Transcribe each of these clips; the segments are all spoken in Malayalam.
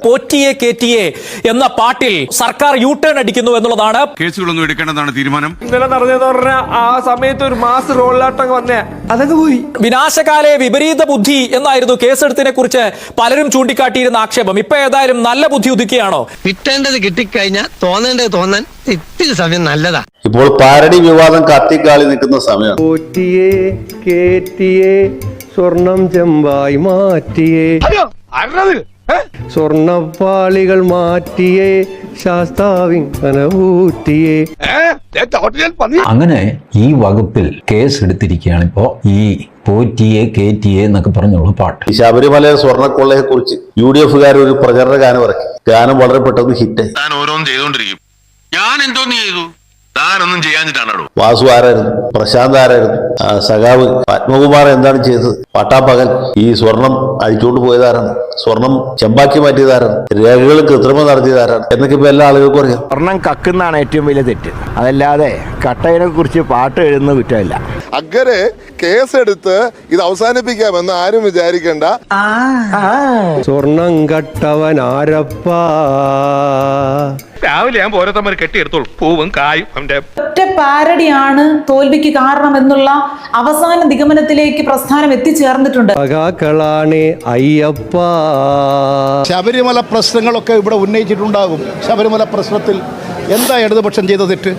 പോറ്റിയെ കേറ്റിയെ എന്ന പാട്ടിൽ സർക്കാർ യു ടേൺ അടിക്കുന്നു എന്നുള്ളതാണ്. കേസുകളൊന്നും എടുക്കേണ്ടതാണ് തീരുമാനം. ഇന്നലെ നടന്നതെന്ന് പറഞ്ഞാൽ ആ സമയത്ത് ഒരു മാസ് റോളിലാട്ടം വന്നേ അതൊക്കെ പോയി. വിനാശകാലെ വിപരീത ബുദ്ധി എന്നായിരുന്നു കേസെടുത്തിനെ കുറിച്ച് പലരും ചൂണ്ടിക്കാട്ടിയിരുന്ന ആക്ഷേപം. ഇപ്പൊ ഏതായാലും നല്ല ബുദ്ധി ഉദിക്കുകയാണോ? കിട്ടേണ്ടത് കിട്ടിക്കഴിഞ്ഞാൽ തോന്നേണ്ടത് തോന്നാൻ ഇത്തിരി സമയം നല്ലതാ. ഇപ്പോൾ പാരഡി വിവാദം കത്തിക്കാളി നിൽക്കുന്ന സമയം. പോറ്റിയെ കേറ്റിയെ സ്വർണം ചെമ്പായി മാറ്റിയേ, സ്വർണപ്പാളികൾ മാറ്റിയേ, ശാസ്താവിങ്ങനൂറ്റിയേ. അങ്ങനെ ഈ വകുപ്പിൽ കേസ് എടുത്തിരിക്കുകയാണ് ഇപ്പോ ഈ പോറ്റിയെ കേറ്റിയെ എന്നൊക്കെ പറഞ്ഞുള്ള പാട്ട്. ഈ ശബരിമല സ്വർണ്ണക്കൊള്ളയെ കുറിച്ച് UDF ഒരു പ്രചരണ ഗാനം ഇറക്കി. ഗാനം വളരെ പെട്ടെന്ന് ഹിറ്റായി. താൻ ഓരോന്നും ചെയ്തോണ്ടിരിക്കും. ഞാൻ എന്തോന്ന് ചെയ്തു? താനൊന്നും ചെയ്യാഞ്ഞിട്ടാണോ? വാസു ആരായിരുന്നു? പ്രശാന്ത് ആരായിരുന്നു? സഖാവ് പത്മകുമാർ എന്താണ് ചെയ്തത്? പട്ടാപ്പകൽ ഈ സ്വർണം അഴിച്ചുകൊണ്ട് പോയതാരാണ്? സ്വർണം ചെമ്പാക്കി മാറ്റിയതാരാണ്? രേഖകൾ കൃത്രിമം നടത്തിയതാരാണ് എന്നൊക്കെ ഇപ്പൊ എല്ലാ ആളുകൾക്കും അറിയാം. സ്വർണം കക്കുന്നാണ് ഏറ്റവും വലിയ തെറ്റ്, അതല്ലാതെ കട്ടയിനെ കുറിച്ച് പാട്ട് എഴുതുന്ന കുറ്റമില്ല. അങ്ങനെ കേസെടുത്ത് ഇത് അവസാനിപ്പിക്കാമെന്ന് ആരും വിചാരിക്കണ്ട. സ്വർണം കട്ടവൻ ആരപ്പാ. രാവിലെ ഞാൻ ഓരോരുത്തന്മാർ കെട്ടിയെടുത്തോളൂ പൂവും കായും. ഒറ്റ പാരഡിയാണ് തോൽവിക്ക് കാരണം എന്നുള്ള അവസാന നിഗമനത്തിലേക്ക് പ്രസ്ഥാനം എത്തിച്ചേർന്നിട്ടുണ്ട്. സഖാക്കളാണ് അയ്യപ്പ. ശബരിമല പ്രശ്നങ്ങളൊക്കെ ഇവിടെ ഉന്നയിച്ചിട്ടുണ്ടാകും. ശബരിമല പ്രശ്നത്തിൽ എന്താ ഇടതുപക്ഷം ചെയ്ത തെറ്റ്?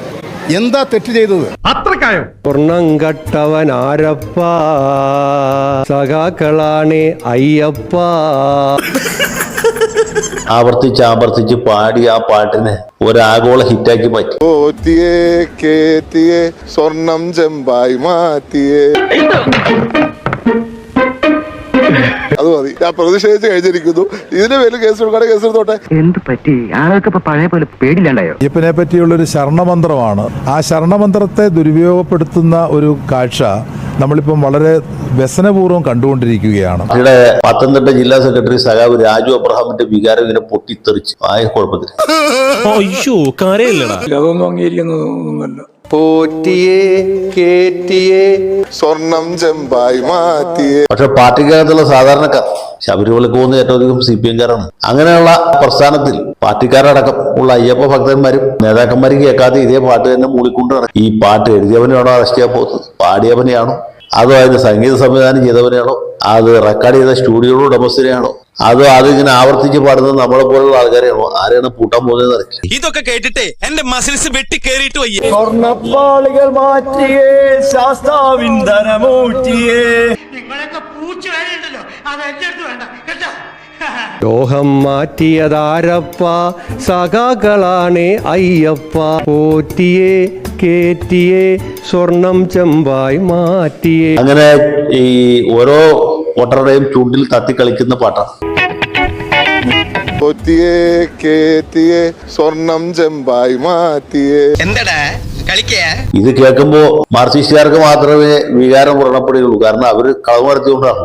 എന്താ തെറ്റ് ചെയ്തത്? അത്രക്കായോ? സ്വർണം കട്ടവൻ ആരപ്പ, സഖാക്കളാണ് അയ്യപ്പ. ആവർത്തിച്ച് പാടി ആ പാട്ടിനെ ഒരാഗോള ഹിറ്റാക്കി മാറ്റി. പോറ്റിയെ കേറ്റിയെ സ്വർണം ചെമ്പായി മാറ്റിയേ. അത് മതി. ഞാൻ പ്രതിഷേധിച്ച് കഴിഞ്ഞിരിക്കുന്നു. ഇതിന്റെ പേരിൽ കേസെടുത്തോട്ടെ. എന്ത് പറ്റി? ആൾക്ക് പഴയ പോലെ പേടില്ലാണ്ടായോ? അയ്യപ്പനെ പറ്റിയുള്ളൊരു ശരണമന്ത്രമാണ്. ആ ശരണമന്ത്രത്തെ ദുരുപയോഗപ്പെടുത്തുന്ന ഒരു കാഴ്ച നമ്മളിപ്പം വളരെ വ്യസനപൂർവ്വം കണ്ടുകൊണ്ടിരിക്കുകയാണ്. ഇവിടെ പത്തനംതിട്ട ജില്ലാ സെക്രട്ടറി സഖാവ് രാജു അബ്രഹാമിന്റെ വികാരം ഇങ്ങനെ പൊട്ടിത്തെറിച്ചു. ആയ കുഴപ്പത്തിൽ അതൊന്നും അംഗീകരിക്കുന്നതൊന്നുമല്ല. പോറ്റിയെ കേറ്റിയെ സ്വർണം ചെമ്പായി മാറ്റിയേ. പക്ഷെ പാർട്ടിക്കകത്തുള്ള സാധാരണക്കാർ ശബരിമലക്ക് പോകുന്ന ഏറ്റവും അധികം CPM-കാരാണ്. അങ്ങനെയുള്ള പ്രസ്ഥാനത്തിൽ പാർട്ടിക്കാരടക്കം ഉള്ള അയ്യപ്പ ഭക്തന്മാരും നേതാക്കന്മാരും കേൾക്കാതെ ഇതേ പാട്ട് തന്നെ മൂളിക്കൊണ്ട് നടക്കും. ഈ പാട്ട് എഴുതിയവനെയാണോ അറസ്റ്റ് ചെയ്യാൻ പോകുന്നത്? പാടിയവനെയാണോ? അതോ അതിന് സംഗീത സംവിധാനം ചെയ്തവനെയാണോ? അത് റെക്കോർഡ് ചെയ്ത സ്റ്റുഡിയോ ഉടമസ്ഥനെയാണോ? അതോ അതിങ്ങനെ ആവർത്തിച്ച് പാടുന്നത് നമ്മളെ പോലുള്ള ആൾക്കാരെയാണോ? ആരെയാണ് പൂട്ടാൻ പോകുന്നതെന്ന് അറിയില്ല. ഇതൊക്കെ കേട്ടിട്ട് എന്റെ മസിൽസ് വെട്ടി കേറിയിട്ട് വയ്യ. സ്വർണപ്പാളികൾ മാറ്റിയേ, ശാസ്താവിന്ദനമൂറ്റിയേ. ലോഹം മാറ്റിയതാരപ്പ, സഖാക്കളാണ് അയ്യപ്പ. പോറ്റിയെ കേറ്റിയെ സ്വർണം ചെമ്പായി മാറ്റിയേ. അങ്ങനെ ഈ ഓരോ വോട്ടറുടെയും ചൂണ്ടിൽ തത്തി കളിക്കുന്ന പാട്ടാണ്. പോറ്റിയെ കേറ്റിയെ സ്വർണം ചെമ്പായി മാറ്റിയേ. എന്താടാ കളിക്കേ? ഇത് കേൾക്കുമ്പോ മാർക്സിസ്റ്റുകാർക്ക് മാത്രമേ വികാരം വ്രണപ്പെടുകയുള്ളൂ. കാരണം അവര് കളവ് നടത്തിക്കൊണ്ടാണ്.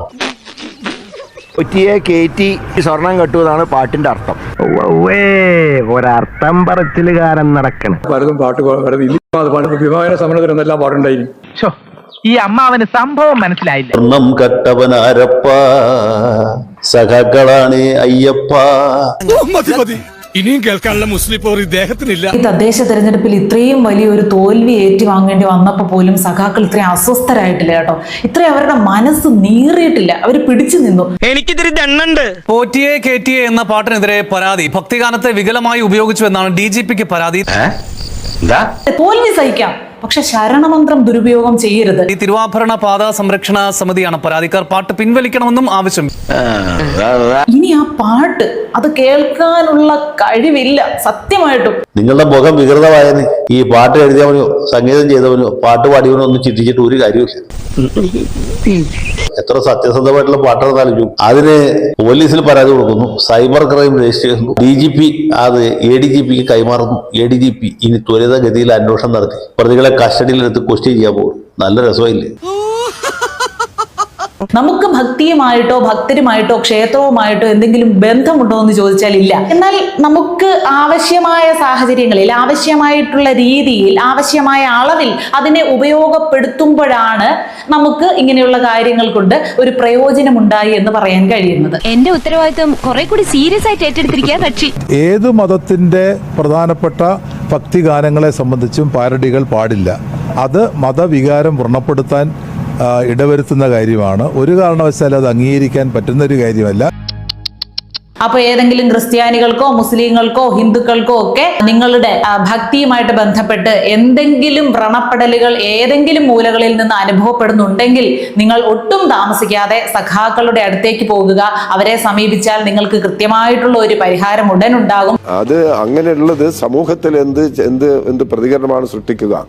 പോറ്റിയെ കേറ്റി സ്വർണം കെട്ടുവതാണ് പാട്ടിന്റെ അർത്ഥം. ഒരർത്ഥം പറച്ചിലുകാരൻ നടക്കണം. പലതും പാട്ട് വിമാന സമരത്തിനെല്ലാം പാടുണ്ടായിരുന്നു. ഈ അമ്മാവന് സംഭവം മനസ്സിലായില്ല. സ്വർണം കട്ടവനാരപ്പ, സഖാക്കളാണ് അയ്യപ്പ. ഇനിയും കേൾക്കാനുള്ള മുസ്ലിം പോർ ഇദ്ദേഹത്തിനില്ല. ഈ തദ്ദേശ തെരഞ്ഞെടുപ്പിൽ ഇത്രയും വലിയൊരു തോൽവി ഏറ്റുവാങ്ങേണ്ടി വന്നപ്പോൾ പോലും സഖാക്കൾ ഇത്രയും അസ്വസ്ഥരായിട്ടില്ല കേട്ടോ. ഇത്രയും അവരുടെ മനസ്സ് നീറിയിട്ടില്ല. അവർ പിടിച്ചു നിന്നു. എനിക്കിതിരി ദണ്ണുണ്ട്. പോറ്റിയെ കേറ്റിയെ എന്ന പാട്ടിനെതിരെ പരാതി. ഭക്തിഗാനത്തെ വികലമായി ഉപയോഗിച്ചു എന്നാണ് DGPക്ക് പരാതി. തോൽവി സഹിക്കാം, പക്ഷെ ശരണമന്ത്രം ദുരുപയോഗം ചെയ്യരുത്. ഈ തിരുവാഭരണ പാത സംരക്ഷണ സമിതിയാണ് പരാതിക്കാർ. പാട്ട് പിൻവലിക്കണമെന്നും ആവശ്യം. ഇനി ആ പാട്ട് അത് കേൾക്കാനുള്ള കഴിവില്ല സത്യമായിട്ടും. നിങ്ങളുടെ മുഖം വികൃതമായതിന് ഈ പാട്ട് എഴുതിയവനോ സംഗീതം ചെയ്തവനോ പാട്ട് പാടിയവനോ ഒന്നും ചിന്തിച്ചിട്ട് ഒരു കാര്യമില്ല. എത്ര സത്യസന്ധമായിട്ടുള്ള പാട്ടെടുത്താലും അതിന് പോലീസിൽ പരാതി കൊടുക്കുന്നു, സൈബർ ക്രൈം രജിസ്റ്റർ ചെയ്യുന്നു, DGP അത് ADGPക്ക് കൈമാറുന്നു. ADGP ഇനി ത്വരിതഗതിയിൽ അന്വേഷണം നടത്തി പ്രതികളെ കസ്റ്റഡിയിലെടുത്ത് ക്വസ്റ്റ്യൻ ചെയ്യാൻ പോകും. നല്ല രസമില്ലേ? നമുക്ക് ഭക്തിയുമായിട്ടോ ഭക്തരുമായിട്ടോ ക്ഷേത്രവുമായിട്ടോ എന്തെങ്കിലും ബന്ധമുണ്ടോ എന്ന് ചോദിച്ചാൽ ഇല്ല. എന്നാൽ നമുക്ക് ആവശ്യമായ സാഹചര്യങ്ങളിൽ, ആവശ്യമായിട്ടുള്ള രീതിയിൽ, ആവശ്യമായ അളവിൽ അതിനെ ഉപയോഗപ്പെടുത്തുമ്പോഴാണ് നമുക്ക് ഇങ്ങനെയുള്ള കാര്യങ്ങൾ കൊണ്ട് ഒരു പ്രയോജനമുണ്ടായി എന്ന് പറയാൻ കഴിയുന്നത്. എന്റെ ഉത്തരവാദിത്വം കുറെ കൂടി സീരിയസ് ആയിട്ട് ഏറ്റെടുത്തിരിക്കുക കക്ഷി. ഏത് മതത്തിൻ്റെ പ്രധാനപ്പെട്ട ഭക്തിഗാനങ്ങളെ സംബന്ധിച്ചും പാരഡികൾ പാടില്ല. അത് മതവികാരം വ്രണപ്പെടുത്താൻ ഇടവരുത്തുന്ന കാര്യമാണ്. ഒരു കാരണവശാലും അത് അംഗീകരിക്കാൻ പറ്റുന്നൊരു കാര്യമല്ല. അപ്പൊ ഏതെങ്കിലും ക്രിസ്ത്യാനികൾക്കോ മുസ്ലിങ്ങൾക്കോ ഹിന്ദുക്കൾക്കോ ഒക്കെ നിങ്ങളുടെ ഭക്തിയുമായിട്ട് ബന്ധപ്പെട്ട് എന്തെങ്കിലും വ്രണപ്പെടലുകൾ ഏതെങ്കിലും മൂലകളിൽ നിന്ന് അനുഭവപ്പെടുന്നുണ്ടെങ്കിൽ നിങ്ങൾ ഒട്ടും താമസിക്കാതെ സഖാക്കളുടെ അടുത്തേക്ക് പോകുക. അവരെ സമീപിച്ചാൽ നിങ്ങൾക്ക് കൃത്യമായിട്ടുള്ള ഒരു പരിഹാരം ഉടൻ ഉണ്ടാകും. അത് അങ്ങനെയുള്ളത് സമൂഹത്തിൽ എന്ത് പ്രതികരണമാണ് സൃഷ്ടിക്കുക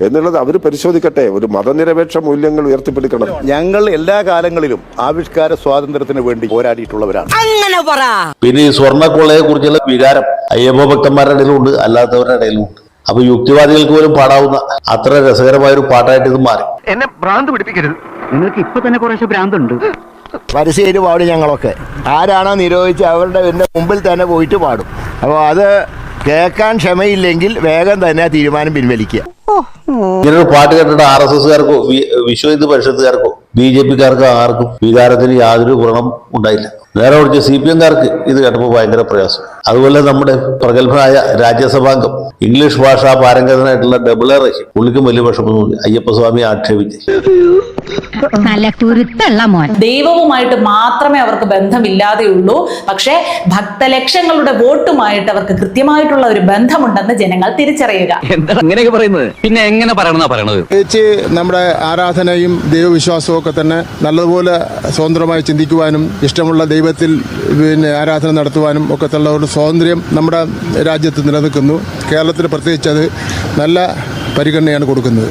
എന്നുള്ളത് അവർ പരിശോധിക്കട്ടെ. ഒരു മതനിരപേക്ഷ മൂല്യങ്ങൾ ഉയർത്തിപ്പിടിക്കണം. ഞങ്ങൾ എല്ലാ കാലങ്ങളിലും ആവിഷ്കാര സ്വാതന്ത്ര്യത്തിന് വേണ്ടി പോരാടിയിട്ടുള്ളവരാണ്. പിന്നെ ഈ സ്വർണ്ണക്കൊള്ളയെ കുറിച്ചുള്ള വികാരം അയ്യപ്പ ഭക്തന്മാരുടെ ഇടയിലുണ്ട്, അല്ലാത്തവരുടെ ഇടയിലുണ്ട്. അപ്പൊ യുക്തിവാദികൾക്ക് പോലും പാടാവുന്ന അത്ര രസകരമായ ഒരു പാട്ടായിട്ട് ഇത് മാറി. എന്നെ ഭ്രാന്ത് പിടിപ്പിക്കരുത്. നിങ്ങൾക്ക് ഇപ്പൊ തന്നെ കുറേശ്ശെ ഭ്രാന്തുണ്ട്. പരസ്യമായിട്ട് പാടും ഞങ്ങളൊക്കെ. ആരാണോ നിരോധിച്ച് അവരുടെ മുമ്പിൽ തന്നെ പോയിട്ട് പാടും. അപ്പോൾ അത് കേൾക്കാൻ ക്ഷമയില്ലെങ്കിൽ വേഗം തന്നെ തീരുമാനം പിൻവലിക്കുക. ഇങ്ങനൊരു പാട്ട് കേട്ടിട്ട് RSSകാർക്കോ വിശ്വ ഹിന്ദു പരിഷത്തുകാർക്കോ BJPക്കാർക്കോ ആർക്കും വികാരത്തിന് യാതൊരു വ്രണം ഉണ്ടായില്ല. നേരെ കുറിച്ച് CPMകാർക്ക് ഇത് കേട്ടപ്പോൾ ഭയങ്കര പ്രയാസം. അതുപോലെ നമ്മുടെ പ്രഗത്ഭനായ രാജ്യസഭാംഗം ഇംഗ്ലീഷ് ഭാഷാ പാരംഗതനായിട്ടുള്ള ഡബിളർ റഹീം, പുള്ളിക്കും വലിയ വിഷമം തോന്നി അയ്യപ്പസ്വാമിയെ ആക്ഷേപിച്ച്. ദൈവവുമായിട്ട് മാത്രമേ അവർക്ക് ബന്ധമില്ലാതെയുള്ളൂ, പക്ഷേ ഭക്തലക്ഷങ്ങളുടെ വോട്ടുമായിട്ട് അവർക്ക് കൃത്യമായിട്ടുള്ള ഒരു ബന്ധമുണ്ടെന്ന് ജനങ്ങൾ തിരിച്ചറിയുക. എന്താ അങ്ങനെയൊക്കെ പറയുന്നത്? പിന്നെ എങ്ങനെ പറയണമെന്നാ പറയണത്? നമ്മുടെ ആരാധനയും ദൈവവിശ്വാസവും ഒക്കെ തന്നെ നല്ലതുപോലെ സ്വതന്ത്രമായി ചിന്തിക്കുവാനും ഇഷ്ടമുള്ള ദൈവത്തിൽ ആരാധന നടത്തുവാനും ഒക്കെ ഉള്ള ഒരു സ്വാതന്ത്ര്യം നമ്മുടെ രാജ്യത്ത് നിലനിൽക്കുന്നു. കേരളത്തിൽ പ്രത്യേകിച്ച് അത് നല്ല പരിഗണനയാണ് കൊടുക്കുന്നത്.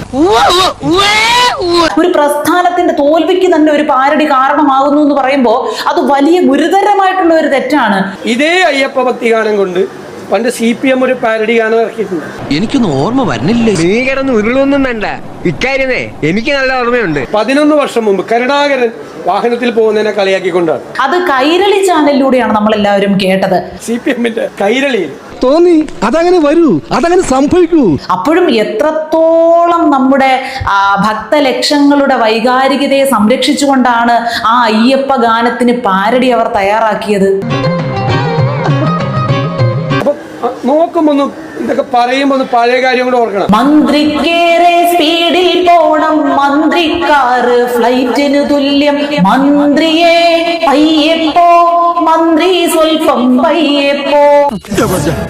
ഒരു പ്രസ്ഥാനത്തിന്റെ തോൽവിക്ക് തന്നെ ഒരു പാരഡി കാരണമാകുന്നു എന്ന് പറയുമ്പോൾ അത് വലിയ ഗുരുതരമായിട്ടുള്ള ഒരു തെറ്റാണ്. ഇതേ അയ്യപ്പ ഭക്തിഗാനം കൊണ്ട് പണ്ട് CPM ഒരു പാരഡി ഗാനം ഇറക്കിയിട്ടുണ്ട്. എനിക്കൊന്നും ഓർമ്മ വരുന്നില്ലേ. നീ കിടന്ന് ഉരുളൊന്നും വേണ്ട. ഇക്കാര്യമേ എനിക്ക് നല്ല ഓർമ്മയുണ്ട്. 11 വർഷം മുമ്പ് കരുണാകരൻ വാഹനത്തിൽ പോകുന്നതിനെ കളിയാക്കിക്കൊണ്ടാണ്. അത് കൈരളി ചാനലിലൂടെയാണ് നമ്മൾ എല്ലാവരും കേട്ടത്. CPMന്റെ കൈരളിയിൽ തോന്നി അതങ്ങനെ വരൂ, അതങ്ങനെ സംഭവിക്കൂ. അപ്പോഴും എത്രത്തോളം നമ്മുടെ ഭക്തലക്ഷങ്ങളുടെ വൈകാരികതയെ സംരക്ഷിച്ചുകൊണ്ടാണ് ആ അയ്യപ്പ ഗാനത്തിന് പാരഡി അവർ തയ്യാറാക്കിയത്. നോക്കുമ്പോ ഇതൊക്കെ പറയുമ്പോ പഴയ കാര്യം കൂടെ ഓർക്കണം. മന്ത്രിക്കേറെ സ്പീഡിൽ പോണം, മന്ത്രിക്കാറ് ഫ്ലൈറ്റിന് തുല്യം, മന്ത്രിയെ അയ്യപ്പോ, മന്ത്രി സ്വൽപ്പം പയ്യപ്പോ.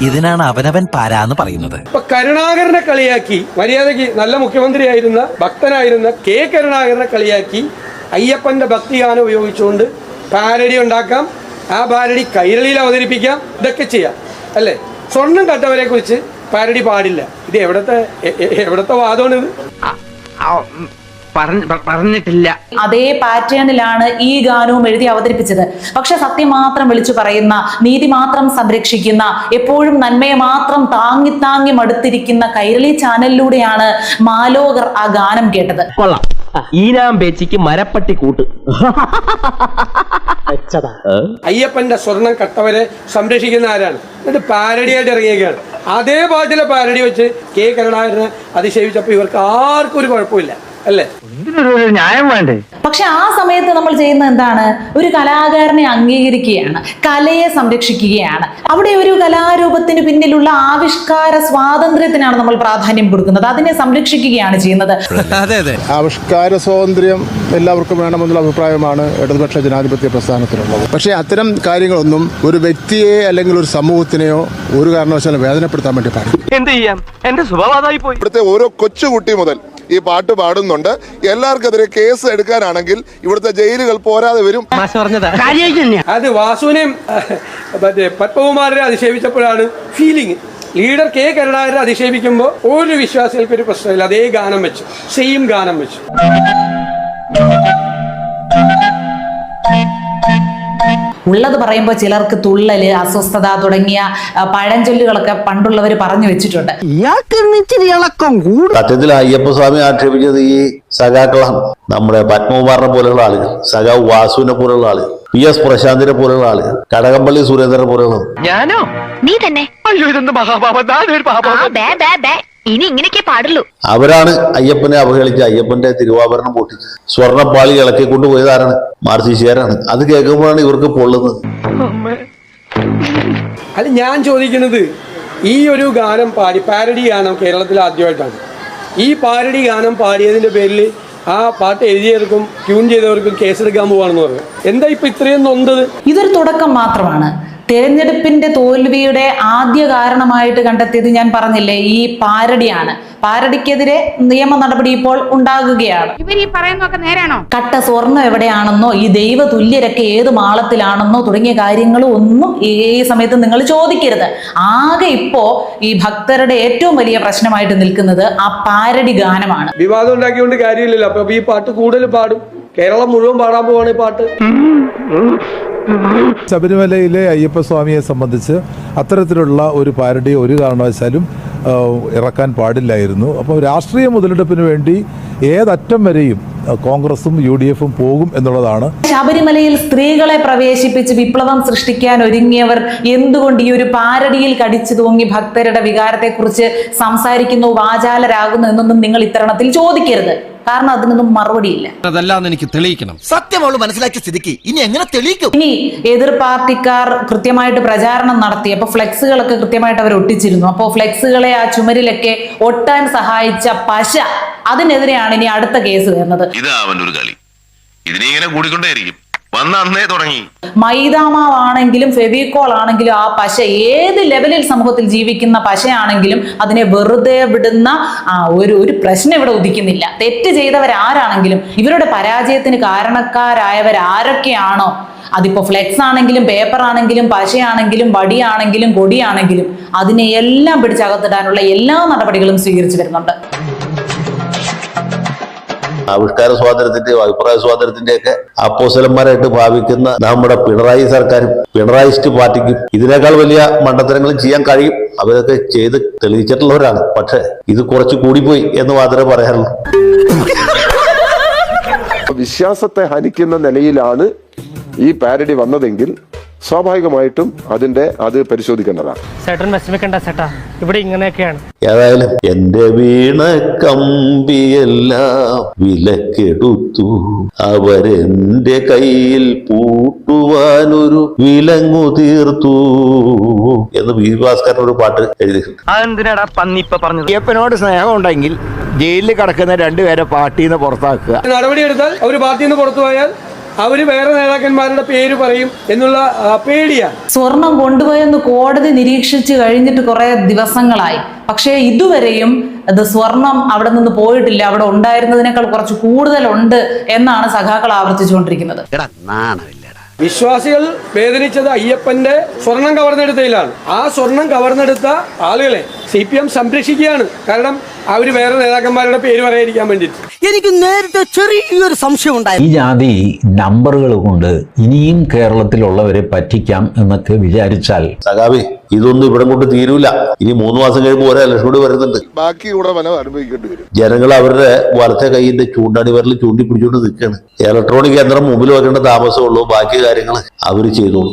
ഇതിനാണ് അവനവൻ പാരാന്ന് പറയുന്നത്. ഇപ്പൊ കരുണാകരനെ കളിയാക്കി, മര്യാദയ്ക്ക് നല്ല മുഖ്യമന്ത്രിയായിരുന്ന ഭക്തനായിരുന്ന K കരുണാകരനെ കളിയാക്കി അയ്യപ്പന്റെ ഭക്തിഗാനം ഉപയോഗിച്ചുകൊണ്ട് പാരഡി ഉണ്ടാക്കാം, ആ പാരഡി കൈരളിയിൽ അവതരിപ്പിക്കാം, ഇതൊക്കെ ചെയ്യാം അല്ലേ? സ്വർണം കട്ടവരെ കുറിച്ച് പാരഡി പാടില്ല. ഇത് എവിടത്തെ വാദമാണ് ഇത്? പറഞ്ഞിട്ടില്ല. അതേ പാറ്റേണിലാണ് ഈ ഗാനവും എഴുതി അവതരിപ്പിച്ചത്. പക്ഷെ സത്യം മാത്രം വിളിച്ചു പറയുന്ന, നീതി മാത്രം സംരക്ഷിക്കുന്ന, എപ്പോഴും നന്മയെ മാത്രം താങ്ങി താങ്ങി മടുത്തിരിക്കുന്ന കൈരളി ചാനലിലൂടെയാണ് മാലോകർ ആ ഗാനം കേട്ടത്. കൊള്ളാം. ഈനാം പേച്ചിക്ക് മരപ്പട്ടി കൂട്ട്. അയ്യപ്പന്റെ സ്വർണം കട്ടവരെ സംരക്ഷിക്കുന്ന ആരാണ്? എന്നിട്ട് പാരഡിയായിട്ട് ഇറങ്ങിയേക്കാണ്. അതേ പാട്ടിലെ പാരഡി വെച്ച് K കരുണാകരനെ അധിക്ഷേപിച്ചപ്പോൾ ഇവർക്ക് ആർക്കും ഒരു കുഴപ്പമില്ല അല്ലേ? ന്യായം വേണ്ടേ? പക്ഷെ ആ സമയത്ത് നമ്മൾ ചെയ്യുന്നത് എന്താണ്? ഒരു കലാകാരനെ അംഗീകരിക്കുകയാണ്, കലയെ സംരക്ഷിക്കുകയാണ്. അവിടെ ഒരു കലാരൂപത്തിന് പിന്നിലുള്ള ആവിഷ്കാര സ്വാതന്ത്ര്യത്തിനാണ് നമ്മൾ പ്രാധാന്യം കൊടുക്കുന്നത്, അതിനെ സംരക്ഷിക്കുകയാണ് ചെയ്യുന്നത്. ആവിഷ്കാര സ്വാതന്ത്ര്യം എല്ലാവർക്കും വേണമെന്നുള്ള അഭിപ്രായമാണ് ഇടതുപക്ഷ ജനാധിപത്യ പ്രസ്ഥാനത്തിനുള്ളത്. പക്ഷേ അത്തരം കാര്യങ്ങളൊന്നും ഒരു വ്യക്തിയെ അല്ലെങ്കിൽ ഒരു സമൂഹത്തിനെയോ ഒരു കാരണവശാലും വേദനപ്പെടുത്താൻ വേണ്ടി പാടില്ല. എന്ത് ചെയ്യാം, എന്റെ സ്വഭാവമായി പോയി. ഇവിടുത്തെ ഓരോ കൊച്ചുകുട്ടി മുതൽ ഈ പാട്ട് പാടുന്നുണ്ട്. എല്ലാവർക്കെതിരെ കേസ് എടുക്കാനാണെങ്കിൽ ഇവിടുത്തെ ജയിലുകൾ പോരാതെ വരും. അത് വാസുവിനെയും മറ്റേ പത്മകുമാരനെ അധിക്ഷേപിച്ചപ്പോഴാണ് ഫീലിംഗ്. ലീഡർ K കരുണാകരനെ അധിക്ഷേപിക്കുമ്പോൾ ഒരു വിശ്വാസികൾക്ക് ഒരു പ്രശ്നമില്ല, അതേ ഗാനം വെച്ചു, സെയിം ഗാനം വെച്ചു. ഉള്ളത് പറയുമ്പോൾ ചിലർക്ക് തുള്ളല്, അസ്വസ്ഥത തുടങ്ങിയ പഴഞ്ചൊല്ലുകളൊക്കെ പണ്ടുള്ളവർ പറഞ്ഞു വെച്ചിട്ടുണ്ട്. സത്യത്തിൽ അയ്യപ്പസ്വാമി ആക്ഷേപിച്ചത് ഈ സഖാക്കളാണ്. നമ്മുടെ പത്മകുമാറിനെ പോലെയുള്ള ആളുകൾ, സഖാവ് വാസുവിനെ പോലെയുള്ള ആളുകൾ, PS പ്രശാന്തിനെ പോലെയുള്ള ആളുകൾ, കടകംപള്ളി സുരേന്ദ്രനെ പോലെയുള്ള ഞാനോ? നീ തന്നെ. അയ്യോ, ഇതെന്ത് മഹാപാപം. ഇനി ഇങ്ങനെയൊക്കെ പാടുള്ളൂ. അവരാണ് അയ്യപ്പനെ അവഹേളിച്ച് അയ്യപ്പന്റെ തിരുവാഭരണം പൊട്ടിച്ച് സ്വർണ്ണപ്പാളി ഇളക്കി കൊണ്ടുപോയതാരാണ്? മാർസിസ്റ്റുകാരാണ്. അത് കേൾക്കുമ്പോഴാണ് ഇവർക്ക് പൊള്ളുന്നത്. അത് ഞാൻ ചോദിക്കുന്നത്, ഈ ഒരു ഗാനം പാരഡി ഗാനം കേരളത്തിൽ ആദ്യമായിട്ടാണ്. ഈ പാരഡി ഗാനം പാടിയതിന്റെ പേരിൽ ആ പാട്ട് എഴുതിയവർക്കും ട്യൂൺ ചെയ്തവർക്കും കേസെടുക്കാൻ പോവാണെന്ന് പറഞ്ഞു. എന്താ ഇപ്പൊ ഇത്രയും നൊന്തത്? ഇതൊരു തുടക്കം മാത്രമാണ്. തെരഞ്ഞെടുപ്പിന്റെ തോൽവിയുടെ ആദ്യ കാരണമായിട്ട് കണ്ടെത്തിയത് ഞാൻ പറഞ്ഞില്ലേ, ഈ പാരഡിയാണ്. പാരഡിക്കെതിരെ നിയമ നടപടി ഇപ്പോൾ ഉണ്ടാകുകയാണ്. കട്ട സ്വർണ്ണം എവിടെയാണെന്നോ ഈ ദൈവ തുല്യരൊക്കെ ഏത് മാളത്തിലാണെന്നോ തുടങ്ങിയ കാര്യങ്ങളും ഒന്നും ഈ സമയത്ത് നിങ്ങൾ ചോദിക്കരുത്. ആകെ ഇപ്പോ ഈ ഭക്തരുടെ ഏറ്റവും വലിയ പ്രശ്നമായിട്ട് നിൽക്കുന്നത് ആ പാരഡി ഗാനമാണ്. വിവാദം ഉണ്ടാക്കിക്കൊണ്ട് കാര്യമില്ലല്ലോ. അപ്പൊ ഈ പാട്ട് കൂടുതൽ പാടും, കേരളം മുഴുവൻ പാടാൻ പോവാണ് ഈ പാട്ട്. ശബരിമലയിലെ അയ്യപ്പസ്വാമിയെ സംബന്ധിച്ച് അത്തരത്തിലുള്ള ഒരു പാരഡി ഒരു കാരണവശാലും ഇറക്കാൻ പാടില്ലായിരുന്നു. അപ്പോൾ രാഷ്ട്രീയ മുതലെടുപ്പിന് വേണ്ടി ഏതറ്റം വരെയും കോൺഗ്രസും UDFും പോകും എന്നുള്ളതാണ്. ശബരിമലയിൽ സ്ത്രീകളെ പ്രവേശിപ്പിച്ച് വിപ്ലവം സൃഷ്ടിക്കാൻ ഒരുങ്ങിയവർ എന്തുകൊണ്ട് ഈ ഒരു പാരഡിയിൽ കടിച്ചു തൂങ്ങി ഭക്തരുടെ വികാരത്തെക്കുറിച്ച് സംസാരിക്കുന്നു, വാചാലരാകുന്നു എന്നൊന്നും നിങ്ങൾ ഇത്തരണത്തിൽ ചോദിക്കരുത്. കാരണം അതിനൊന്നും മറുപടിയില്ല. അതല്ലാന്ന് എനിക്ക് തെളിയിക്കണം. സത്യമോള് മനസ്സിലാക്കിയ സ്ഥിതിക്ക് ഇനി എങ്ങനെ തെളിയിക്കും? ഇനി എതിർ പാർട്ടിക്കാർ കൃത്യമായിട്ട് പ്രചാരണം നടത്തി. അപ്പൊ ഫ്ലെക്സുകളൊക്കെ കൃത്യമായിട്ട് അവർ ഒട്ടിച്ചിരുന്നു. അപ്പോൾ ഫ്ലെക്സുകളെ ആ ചുമരിലൊക്കെ ഒട്ടാൻ സഹായിച്ച പശ, അതിനെതിരെയാണ് ഇനി അടുത്ത കേസ് വരുന്നത്. ഇതാ അവന്റെ ഒരു കളി. ഇതിനെ കൂടിക്കൊണ്ടേയിരിക്കും. വന്ന അന്നേ തുടങ്ങി. മൈദാമാവാണെങ്കിലും ഫെവിക്കോൾ ആണെങ്കിലും ആ പശ ഏത് ലെവലിൽ സമൂഹത്തിൽ ജീവിക്കുന്ന പശയാണെങ്കിലും അതിനെ വെറുതെ വിടുന്ന ഒരു പ്രശ്നം ഇവിടെ ഉദിക്കുന്നില്ല. തെറ്റ് ചെയ്തവരാരാണെങ്കിലും ഇവരുടെ പരാജയത്തിന് കാരണക്കാരായവരാരൊക്കെയാണോ, അതിപ്പോ ഫ്ലെക്സ് ആണെങ്കിലും പേപ്പർ ആണെങ്കിലും പശയാണെങ്കിലും വടിയാണെങ്കിലും കൊടിയാണെങ്കിലും അതിനെയെല്ലാം പിടിച്ചകത്തിടാനുള്ള എല്ലാ നടപടികളും സ്വീകരിച്ചു വരുന്നുണ്ട്. ആവിഷ്കാര സ്വാതന്ത്ര്യത്തിന്റെയും അഭിപ്രായ സ്വാതന്ത്ര്യത്തിന്റെ ഒക്കെ അപ്പോസലന്മാരായിട്ട് ഭാവിക്കുന്ന നമ്മുടെ പിണറായി സർക്കാരും പിണറായിസ്റ്റ് പാർട്ടിക്കും ഇതിനേക്കാൾ വലിയ മണ്ടത്തരങ്ങളും ചെയ്യാൻ കഴിയും. അവരൊക്കെ ചെയ്ത് തെളിയിച്ചിട്ടുള്ളവരാണ്. പക്ഷെ ഇത് കുറച്ച് കൂടിപ്പോയി എന്ന് മാത്രമേ പറയാറുള്ളൂ. വിശ്വാസത്തെ ഹനിക്കുന്ന നിലയിലാണ് ഈ പാരഡി വന്നതെങ്കിൽ സ്വാഭാവികമായിട്ടും അത് പരിശോധിക്കേണ്ടതാണ്. ഇവിടെ ഇങ്ങനെയൊക്കെയാണ്. ഏതായാലും എന്റെ വീണ കമ്പിയെല്ലാം വിലക്കെടുത്തു, അവരെന്റെ കയ്യിൽ പൂട്ടുവാനൊരു വിലങ്ങു തീർത്തു എന്ന് വി ഭാസ്കരൻ ഒരു പാട്ട് എഴുതിയിട്ടുണ്ട്. അയ്യപ്പനോട് സ്നേഹം ഉണ്ടെങ്കിൽ ജയിലിൽ കിടക്കുന്ന രണ്ടുപേരെ പാർട്ടിയിൽ നിന്ന് പുറത്താക്കുക. നടപടിയെടുത്താൽ അവർ പാർട്ടിയിൽ നിന്ന് പുറത്തു പോയാൽ അവര് വേറെ നേതാക്കന്മാരുടെ പേര് പറയും എന്നുള്ള പേടിയാണ്. സ്വർണം കൊണ്ടുപോയെന്ന് കോടതി നിരീക്ഷിച്ചു കഴിഞ്ഞിട്ട് കുറെ ദിവസങ്ങളായി. പക്ഷേ ഇതുവരെയും അത് സ്വർണം അവിടെ നിന്ന് പോയിട്ടില്ല. അവിടെ ഉണ്ടായിരുന്നതിനേക്കാൾ കുറച്ച് കൂടുതലുണ്ട് എന്നാണ് സഖാക്കൾ ആവർത്തിച്ചുകൊണ്ടിരിക്കുന്നത്. വിശ്വാസികൾ വേദനിച്ചത് അയ്യപ്പന്റെ സ്വർണം കവർന്നെടുത്തതിലാണ്. ആ സ്വർണം കവർന്നെടുത്ത ആളുകളെ CPM സംരക്ഷിക്കുകയാണ്. കാരണം അവര് വേറെ നേതാക്കന്മാരുടെ പേര് പറയാതിരിക്കാൻ വേണ്ടിയിട്ട്. എനിക്ക് നേരത്തെ ചെറിയൊരു സംശയം ഉണ്ടായി. ഈ ജാതി നമ്പറുകൾ കൊണ്ട് ഇനിയും കേരളത്തിലുള്ളവരെ പറ്റിക്കാം എന്നൊക്കെ വിചാരിച്ചാൽ സഖാവി ഇതൊന്നും ഇവിടെ കൊണ്ട് തീരൂല. ഇനി 3 മാസം കഴിയുമ്പോൾ ഓരോ ഇലക്ഷൻ കൂടി വരുന്നുണ്ട്. ബാക്കി കൂടെ വനം അനുഭവിക്കേണ്ടി വരും. ജനങ്ങൾ അവരുടെ വലത്തെ കൈയിന്റെ ചൂണ്ടടിവരൽ ചൂണ്ടി പിടിച്ചുകൊണ്ട് നിൽക്കുകയാണ്. ഇലക്ട്രോണിക് യന്ത്രം മുമ്പിൽ വെക്കേണ്ട താമസമുള്ളൂ. ബാക്കി കാര്യങ്ങൾ അവർ ചെയ്തോളൂ.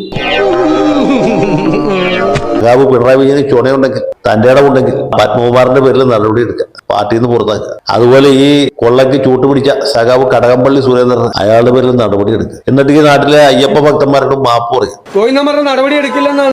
സഖാവ് പിണറായി വിജയന് ചുണയുണ്ടെങ്കിൽ, തന്റെ ഇടമുണ്ടെങ്കിൽ പത്മകുമാറിന്റെ പേരിൽ നടപടി എടുക്കുക, പാർട്ടിയിൽ നിന്ന് പുറത്താക്കുക. അതുപോലെ ഈ കൊള്ളയ്ക്ക് ചൂട്ടുപിടിച്ച സഖാവ് കടകംപള്ളി സുരേന്ദ്രൻ, അയാളുടെ പേരിൽ നടപടി എടുക്കുക. എന്നിട്ട് ഈ നാട്ടിലെ അയ്യപ്പ ഭക്തന്മാരോട് മാപ്പ് പറയും. നടപടി എടുക്കില്ലെന്നാണ്